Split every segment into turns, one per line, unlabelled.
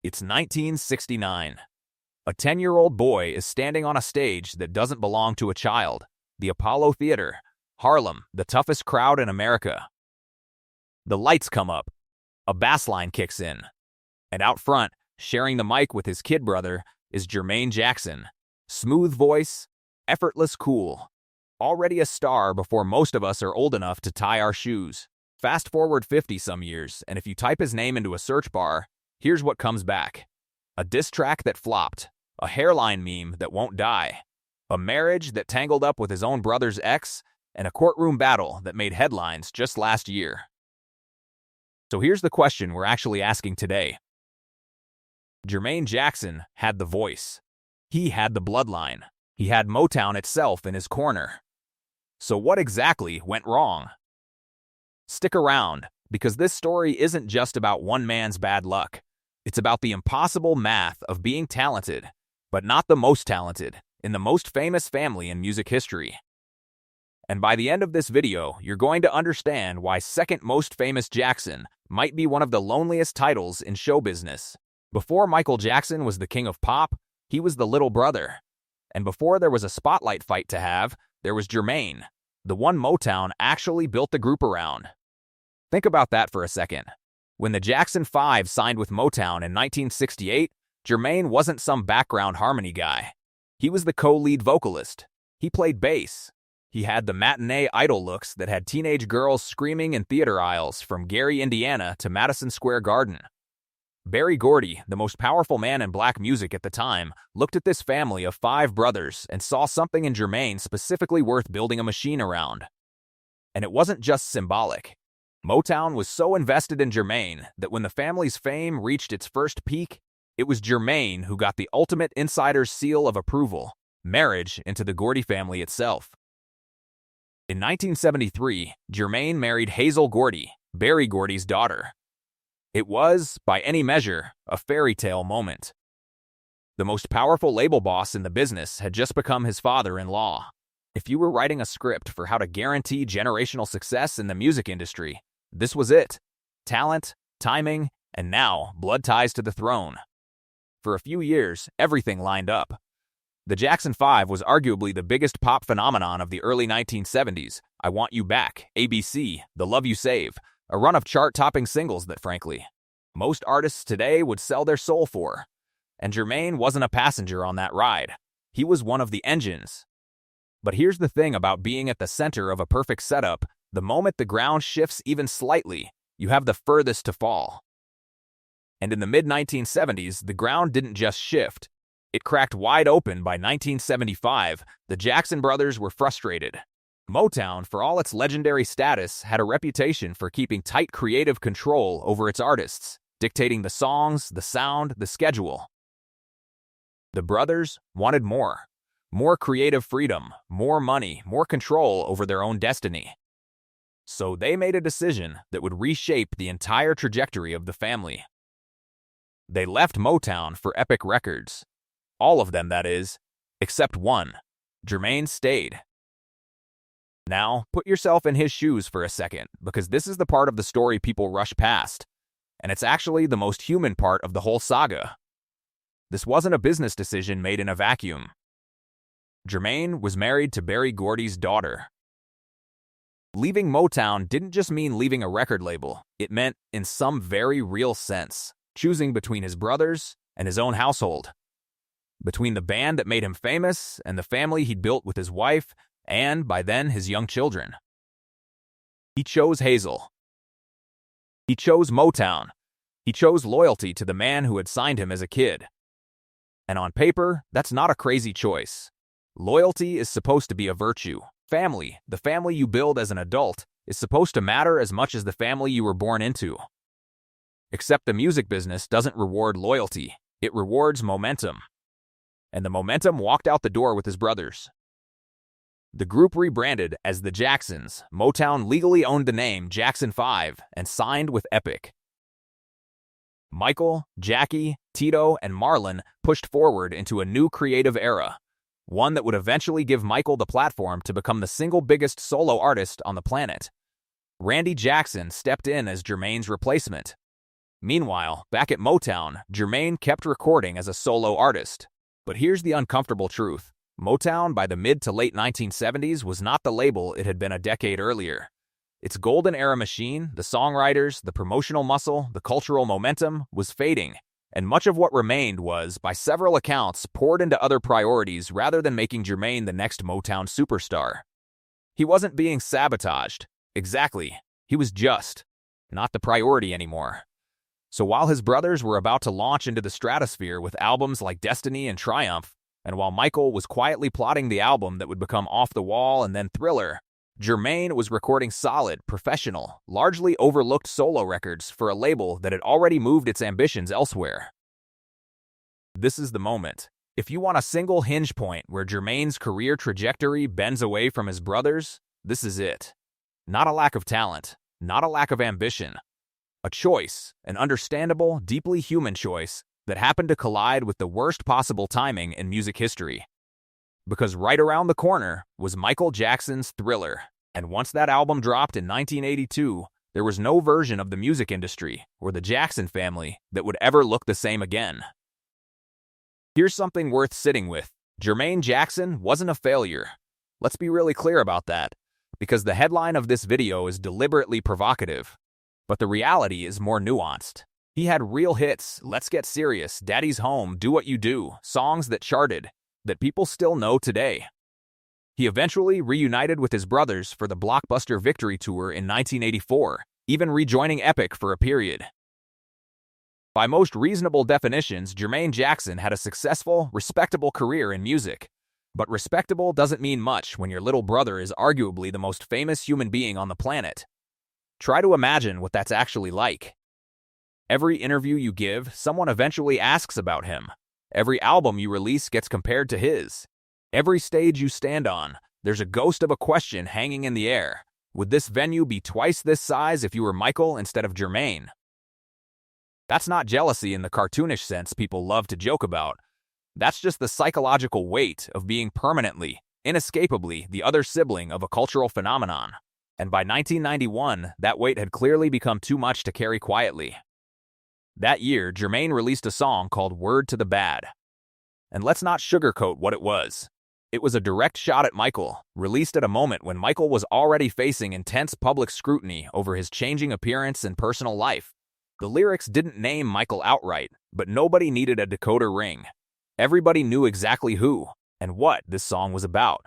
It's 1969. A 10-year-old boy is standing on a stage that doesn't belong to a child, the Apollo Theater, Harlem, the toughest crowd in America. The lights come up, a bass line kicks in, and out front, sharing the mic with his kid brother, is Jermaine Jackson. Smooth voice, effortless cool. Already a star before most of us are old enough to tie our shoes. Fast forward 50 some years, and if you type his name into a search bar, here's what comes back. A diss track that flopped, a hairline meme that won't die, a marriage that tangled up with his own brother's ex, and a courtroom battle that made headlines just last year. So here's the question we're actually asking today. Jermaine Jackson had the voice. He had the bloodline. He had Motown itself in his corner. So what exactly went wrong? Stick around, because this story isn't just about one man's bad luck. It's about the impossible math of being talented, but not the most talented, in the most famous family in music history. And by the end of this video, you're going to understand why second most famous Jackson might be one of the loneliest titles in show business. Before Michael Jackson was the king of pop, he was the little brother. And before there was a spotlight fight to have, there was Jermaine, the one Motown actually built the group around. Think about that for a second. When the Jackson 5 signed with Motown in 1968, Jermaine wasn't some background harmony guy. He was the co-lead vocalist. He played bass. He had the matinee idol looks that had teenage girls screaming in theater aisles from Gary, Indiana to Madison Square Garden. Berry Gordy, the most powerful man in black music at the time, looked at this family of 5 brothers and saw something in Jermaine specifically worth building a machine around. And it wasn't just symbolic. Motown was so invested in Jermaine that when the family's fame reached its first peak, it was Jermaine who got the ultimate insider's seal of approval, marriage into the Gordy family itself. In 1973, Jermaine married Hazel Gordy, Berry Gordy's daughter. It was, by any measure, a fairy tale moment. The most powerful label boss in the business had just become his father-in-law. If you were writing a script for how to guarantee generational success in the music industry, this was it. Talent, timing, and now blood ties to the throne. For a few years, everything lined up. The Jackson 5 was arguably the biggest pop phenomenon of the early 1970s. I Want You Back, ABC, The Love You Save, a run of chart-topping singles that, frankly, most artists today would sell their soul for. And Jermaine wasn't a passenger on that ride. He was one of the engines. But here's the thing about being at the center of a perfect setup. The moment the ground shifts even slightly, you have the furthest to fall. And in the mid-1970s, the ground didn't just shift. It cracked wide open by 1975. The Jackson brothers were frustrated. Motown, for all its legendary status, had a reputation for keeping tight creative control over its artists, dictating the songs, the sound, the schedule. The brothers wanted more. More creative freedom, more money, more control over their own destiny. So they made a decision that would reshape the entire trajectory of the family. They left Motown for Epic Records. All of them, that is, except one. Jermaine stayed. Now, put yourself in his shoes for a second, because this is the part of the story people rush past. And it's actually the most human part of the whole saga. This wasn't a business decision made in a vacuum. Jermaine was married to Berry Gordy's daughter. Leaving Motown didn't just mean leaving a record label. It meant, in some very real sense, choosing between his brothers and his own household. Between the band that made him famous and the family he'd built with his wife and, by then, his young children. He chose Hazel. He chose Motown. He chose loyalty to the man who had signed him as a kid. And on paper, that's not a crazy choice. Loyalty is supposed to be a virtue. Family, the family you build as an adult, is supposed to matter as much as the family you were born into. Except the music business doesn't reward loyalty. It rewards momentum. And the momentum walked out the door with his brothers. The group rebranded as the Jacksons. Motown legally owned the name Jackson 5 and signed with Epic. Michael, Jackie, Tito, and Marlon pushed forward into a new creative era, one that would eventually give Michael the platform to become the single biggest solo artist on the planet. Randy Jackson stepped in as Jermaine's replacement. Meanwhile, back at Motown, Jermaine kept recording as a solo artist. But here's the uncomfortable truth. Motown, by the mid to late 1970s, was not the label it had been a decade earlier. Its golden era machine, the songwriters, the promotional muscle, the cultural momentum, was fading, and much of what remained was, by several accounts, poured into other priorities rather than making Jermaine the next Motown superstar. He wasn't being sabotaged. Exactly. He was just not the priority anymore. So while his brothers were about to launch into the stratosphere with albums like Destiny and Triumph, and while Michael was quietly plotting the album that would become Off the Wall and then Thriller, Jermaine was recording solid, professional, largely overlooked solo records for a label that had already moved its ambitions elsewhere. This is the moment. If you want a single hinge point where Jermaine's career trajectory bends away from his brothers, this is it. Not a lack of talent, not a lack of ambition. A choice, an understandable, deeply human choice, that happened to collide with the worst possible timing in music history. Because right around the corner was Michael Jackson's Thriller, and once that album dropped in 1982, there was no version of the music industry or the Jackson family that would ever look the same again. Here's something worth sitting with. Jermaine Jackson wasn't a failure. Let's be really clear about that, because the headline of this video is deliberately provocative. But the reality is more nuanced. He had real hits, Let's Get Serious, Daddy's Home, Do What You Do, songs that charted, that people still know today. He eventually reunited with his brothers for the blockbuster Victory Tour in 1984, even rejoining Epic for a period. By most reasonable definitions, Jermaine Jackson had a successful, respectable career in music. But respectable doesn't mean much when your little brother is arguably the most famous human being on the planet. Try to imagine what that's actually like. Every interview you give, someone eventually asks about him. Every album you release gets compared to his. Every stage you stand on, there's a ghost of a question hanging in the air. Would this venue be twice this size if you were Michael instead of Jermaine? That's not jealousy in the cartoonish sense people love to joke about. That's just the psychological weight of being permanently, inescapably, the other sibling of a cultural phenomenon. And by 1991, that weight had clearly become too much to carry quietly. That year, Jermaine released a song called Word to the Bad. And let's not sugarcoat what it was. It was a direct shot at Michael, released at a moment when Michael was already facing intense public scrutiny over his changing appearance and personal life. The lyrics didn't name Michael outright, but nobody needed a decoder ring. Everybody knew exactly who and what this song was about.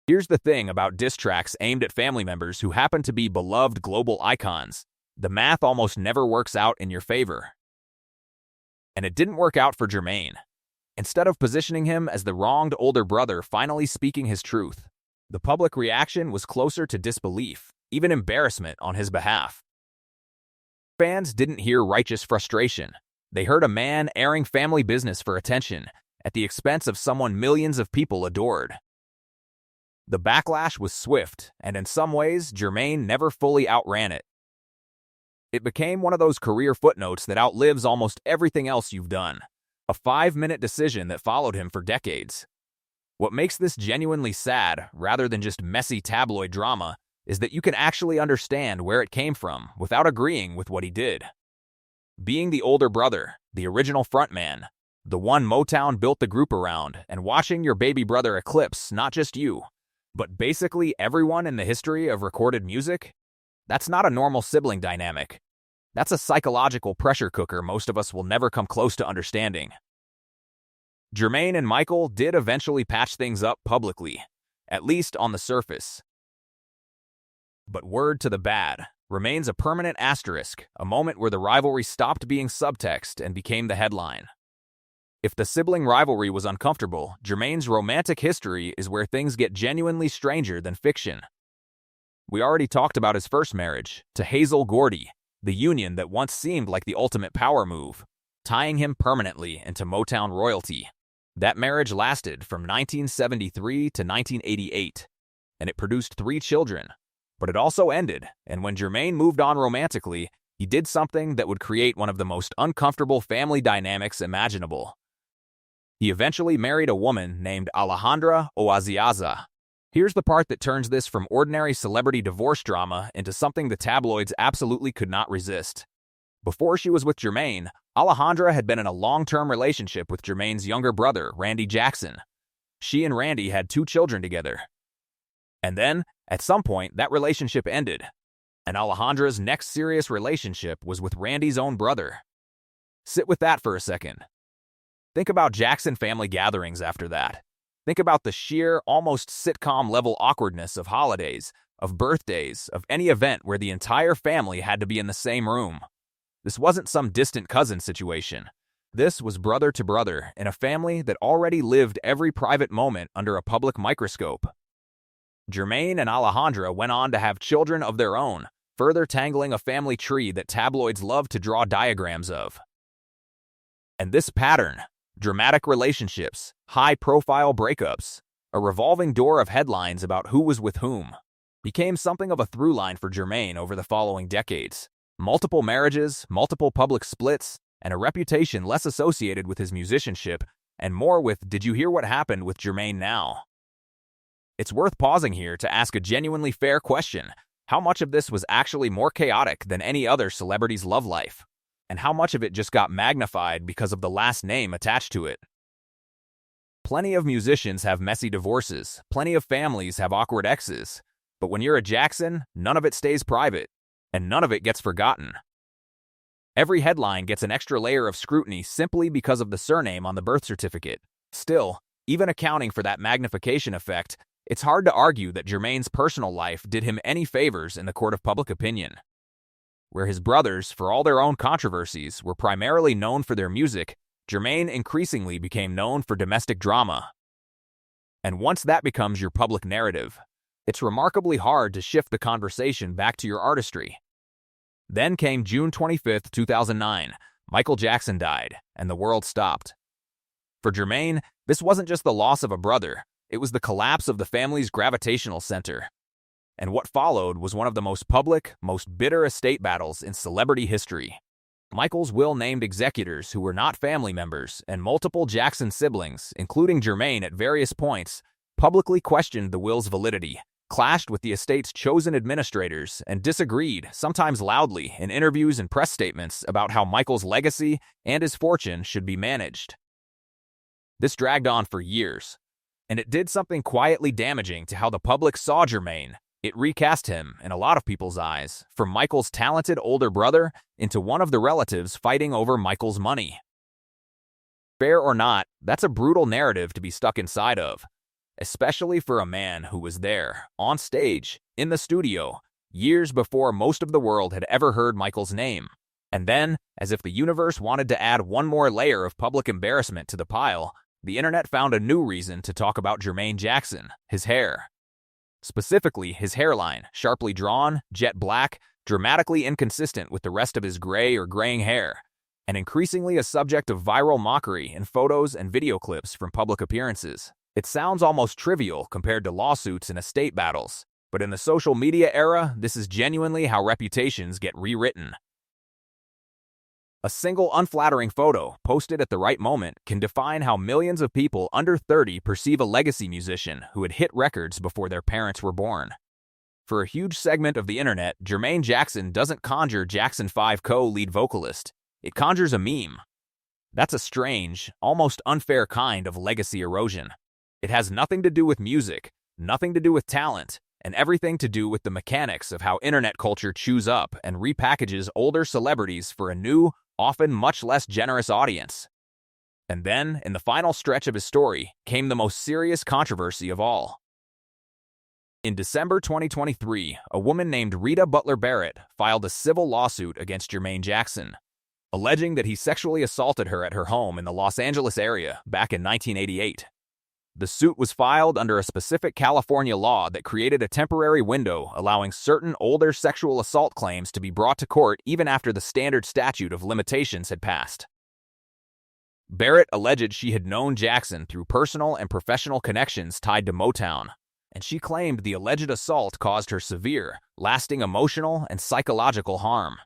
Here's the thing about diss tracks aimed at family members who happen to be beloved global icons. The math almost never works out in your favor. And it didn't work out for Jermaine. Instead of positioning him as the wronged older brother finally speaking his truth, the public reaction was closer to disbelief, even embarrassment on his behalf. Fans didn't hear righteous frustration. They heard a man airing family business for attention, at the expense of someone millions of people adored. The backlash was swift, and in some ways, Jermaine never fully outran it. It became one of those career footnotes that outlives almost everything else you've done. A 5-minute decision that followed him for decades. What makes this genuinely sad, rather than just messy tabloid drama, is that you can actually understand where it came from without agreeing with what he did. Being the older brother, the original frontman, the one Motown built the group around, and watching your baby brother eclipse not just you, but basically everyone in the history of recorded music, that's not a normal sibling dynamic. That's a psychological pressure cooker most of us will never come close to understanding. Jermaine and Michael did eventually patch things up publicly, at least on the surface. But Word to the Bad remains a permanent asterisk, a moment where the rivalry stopped being subtext and became the headline. If the sibling rivalry was uncomfortable, Jermaine's romantic history is where things get genuinely stranger than fiction. We already talked about his first marriage, to Hazel Gordy, the union that once seemed like the ultimate power move, tying him permanently into Motown royalty. That marriage lasted from 1973 to 1988, and it produced 3 children. But it also ended, and when Jermaine moved on romantically, he did something that would create one of the most uncomfortable family dynamics imaginable. He eventually married a woman named Alejandra Oaziaza. Here's the part that turns this from ordinary celebrity divorce drama into something the tabloids absolutely could not resist. Before she was with Jermaine, Alejandra had been in a long-term relationship with Jermaine's younger brother, Randy Jackson. She and Randy had 2 children together. And then, at some point, that relationship ended, and Alejandra's next serious relationship was with Randy's own brother. Sit with that for a second. Think about Jackson family gatherings after that. Think about the sheer, almost sitcom-level awkwardness of holidays, of birthdays, of any event where the entire family had to be in the same room. This wasn't some distant cousin situation. This was brother to brother in a family that already lived every private moment under a public microscope. Jermaine and Alejandra went on to have children of their own, further tangling a family tree that tabloids love to draw diagrams of. And this pattern, dramatic relationships, high-profile breakups, a revolving door of headlines about who was with whom, became something of a through line for Jermaine over the following decades. Multiple marriages, multiple public splits, and a reputation less associated with his musicianship and more with "Did you hear what happened with Jermaine now?" It's worth pausing here to ask a genuinely fair question. How much of this was actually more chaotic than any other celebrity's love life? And how much of it just got magnified because of the last name attached to it? Plenty of musicians have messy divorces, plenty of families have awkward exes, but when you're a Jackson, none of it stays private, and none of it gets forgotten. Every headline gets an extra layer of scrutiny simply because of the surname on the birth certificate. Still, even accounting for that magnification effect, it's hard to argue that Jermaine's personal life did him any favors in the court of public opinion. Where his brothers, for all their own controversies, were primarily known for their music, Jermaine increasingly became known for domestic drama. And once that becomes your public narrative, it's remarkably hard to shift the conversation back to your artistry. Then came June 25, 2009. Michael Jackson died, and the world stopped. For Jermaine, this wasn't just the loss of a brother, it was the collapse of the family's gravitational center. And what followed was one of the most public, most bitter estate battles in celebrity history. Michael's will named executors who were not family members, and multiple Jackson siblings, including Jermaine at various points, publicly questioned the will's validity, clashed with the estate's chosen administrators, and disagreed, sometimes loudly, in interviews and press statements about how Michael's legacy and his fortune should be managed. This dragged on for years, and it did something quietly damaging to how the public saw Jermaine. It recast him, in a lot of people's eyes, from Michael's talented older brother into one of the relatives fighting over Michael's money. Fair or not, that's a brutal narrative to be stuck inside of, especially for a man who was there, on stage, in the studio, years before most of the world had ever heard Michael's name. And then, as if the universe wanted to add one more layer of public embarrassment to the pile, the internet found a new reason to talk about Jermaine Jackson, his hair. Specifically, his hairline, sharply drawn, jet black, dramatically inconsistent with the rest of his gray or graying hair, and increasingly a subject of viral mockery in photos and video clips from public appearances. It sounds almost trivial compared to lawsuits and estate battles, but in the social media era, this is genuinely how reputations get rewritten. A single unflattering photo, posted at the right moment, can define how millions of people under 30 perceive a legacy musician who had hit records before their parents were born. For a huge segment of the internet, Jermaine Jackson doesn't conjure Jackson 5 co-lead vocalist. It conjures a meme. That's a strange, almost unfair kind of legacy erosion. It has nothing to do with music, nothing to do with talent, and everything to do with the mechanics of how internet culture chews up and repackages older celebrities for a new, often much less generous audience. And then, in the final stretch of his story, came the most serious controversy of all. In December 2023, a woman named Rita Butler Barrett filed a civil lawsuit against Jermaine Jackson, alleging that he sexually assaulted her at her home in the Los Angeles area back in 1988. The suit was filed under a specific California law that created a temporary window allowing certain older sexual assault claims to be brought to court even after the standard statute of limitations had passed. Barrett alleged she had known Jackson through personal and professional connections tied to Motown, and she claimed the alleged assault caused her severe, lasting emotional and psychological harm.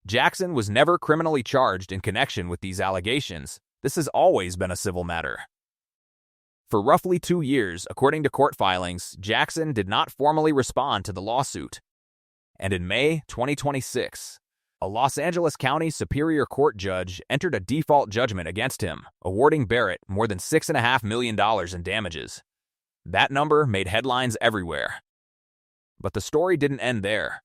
Jackson was never criminally charged in connection with these allegations. This has always been a civil matter. For roughly 2 years, according to court filings, Jackson did not formally respond to the lawsuit. And in May 2026, A Los Angeles County Superior Court judge entered a default judgment against him, awarding Barrett more than $6.5 million in damages. That number made headlines everywhere. But the story didn't end there.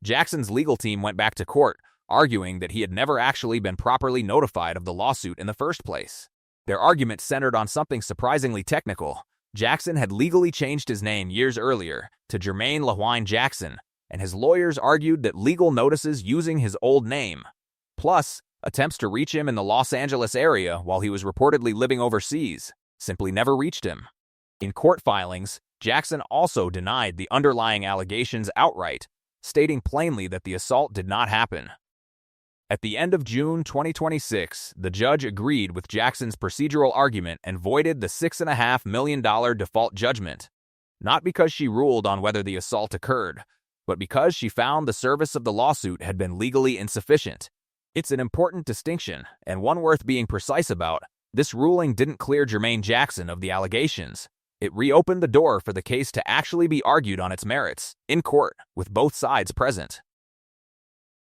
Jackson's legal team went back to court, arguing that he had never actually been properly notified of the lawsuit in the first place. Their argument centered on something surprisingly technical. Jackson had legally changed his name years earlier to Jermaine Jackson, and his lawyers argued that legal notices using his old name, plus attempts to reach him in the Los Angeles area while he was reportedly living overseas, simply never reached him. In court filings, Jackson also denied the underlying allegations outright, stating plainly that the assault did not happen. At the end of June 2026, the judge agreed with Jackson's procedural argument and voided the $6.5 million default judgment, not because she ruled on whether the assault occurred, but because she found the service of the lawsuit had been legally insufficient. It's an important distinction, and one worth being precise about. This ruling didn't clear Jermaine Jackson of the allegations. It reopened the door for the case to actually be argued on its merits, in court, with both sides present.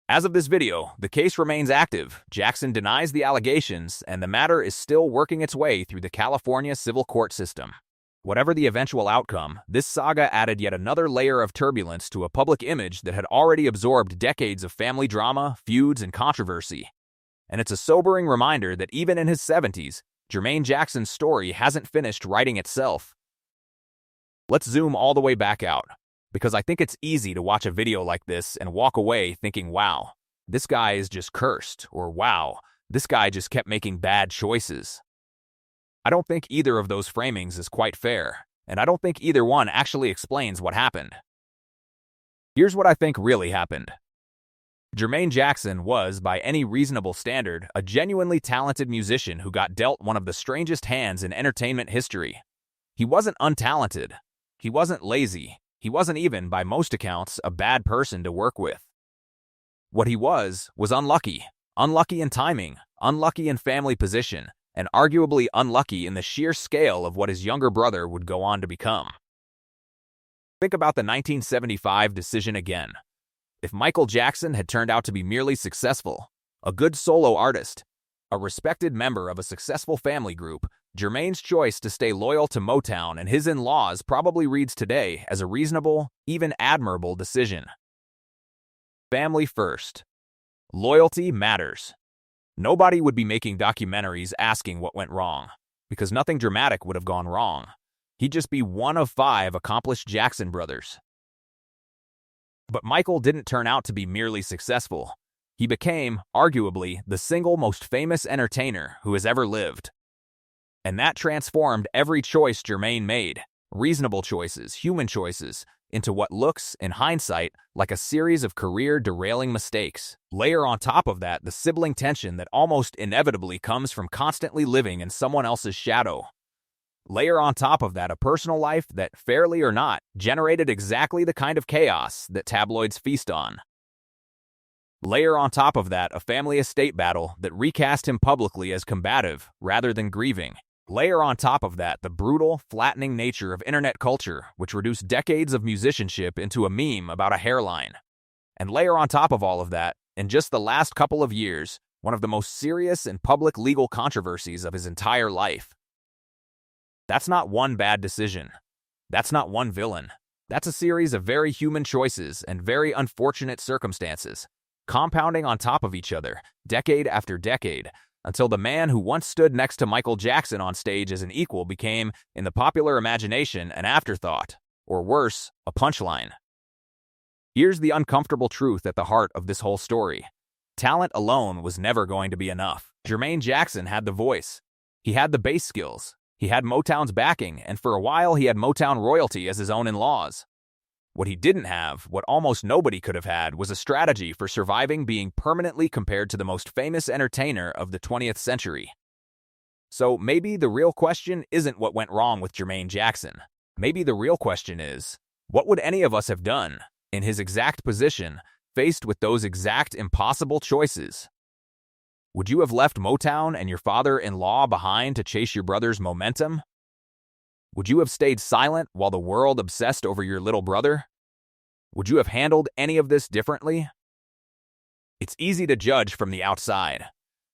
As of this video, the case remains active. Jackson denies the allegations, and the matter is still working its way through the California civil court system. Whatever the eventual outcome, this saga added yet another layer of turbulence to a public image that had already absorbed decades of family drama, feuds, and controversy. And it's a sobering reminder that even in his 70s, Jermaine Jackson's story hasn't finished writing itself. Let's zoom all the way back out, because I think it's easy to watch a video like this and walk away thinking, wow, this guy is just cursed, or wow, this guy just kept making bad choices. I don't think either of those framings is quite fair, and I don't think either one actually explains what happened. Here's what I think really happened. Jermaine Jackson was, by any reasonable standard, a genuinely talented musician who got dealt one of the strangest hands in entertainment history. He wasn't untalented. He wasn't lazy. He wasn't even, by most accounts, a bad person to work with. What he was unlucky. Unlucky in timing, unlucky in family position, and arguably unlucky in the sheer scale of what his younger brother would go on to become. Think about the 1975 decision again. If Michael Jackson had turned out to be merely successful, a good solo artist, a respected member of a successful family group, Jermaine's choice to stay loyal to Motown and his in-laws probably reads today as a reasonable, even admirable decision. Family first. Loyalty matters. Nobody would be making documentaries asking what went wrong, because nothing dramatic would have gone wrong. He'd just be one of 5 accomplished Jackson brothers. But Michael didn't turn out to be merely successful. He became, arguably, the single most famous entertainer who has ever lived. And that transformed every choice Jermaine made, reasonable choices, human choices, into what looks, in hindsight, like a series of career-derailing mistakes. Layer on top of that the sibling tension that almost inevitably comes from constantly living in someone else's shadow. Layer on top of that a personal life that, fairly or not, generated exactly the kind of chaos that tabloids feast on. Layer on top of that a family estate battle that recast him publicly as combative rather than grieving. Layer on top of that the brutal, flattening nature of internet culture, which reduced decades of musicianship into a meme about a hairline. And layer on top of all of that, in just the last couple of years, one of the most serious and public legal controversies of his entire life. That's not one bad decision. That's not one villain. That's a series of very human choices and very unfortunate circumstances, compounding on top of each other, decade after decade, until the man who once stood next to Michael Jackson on stage as an equal became, in the popular imagination, an afterthought, or worse, a punchline. Here's the uncomfortable truth at the heart of this whole story. Talent alone was never going to be enough. Jermaine Jackson had the voice. He had the bass skills. He had Motown's backing, and for a while he had Motown royalty as his own in-laws. What he didn't have, what almost nobody could have had, was a strategy for surviving being permanently compared to the most famous entertainer of the 20th century. So maybe the real question isn't what went wrong with Jermaine Jackson. Maybe the real question is, what would any of us have done, in his exact position, faced with those exact impossible choices? Would you have left Motown and your father-in-law behind to chase your brother's momentum? Would you have stayed silent while the world obsessed over your little brother? Would you have handled any of this differently? It's easy to judge from the outside.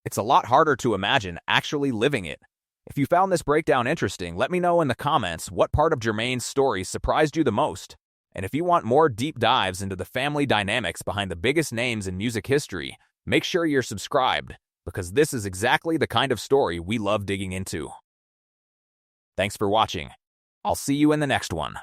It's a lot harder to imagine actually living it. If you found this breakdown interesting, let me know in the comments what part of Jermaine's story surprised you the most. And if you want more deep dives into the family dynamics behind the biggest names in music history, make sure you're subscribed, because this is exactly the kind of story we love digging into. Thanks for watching. I'll see you in the next one.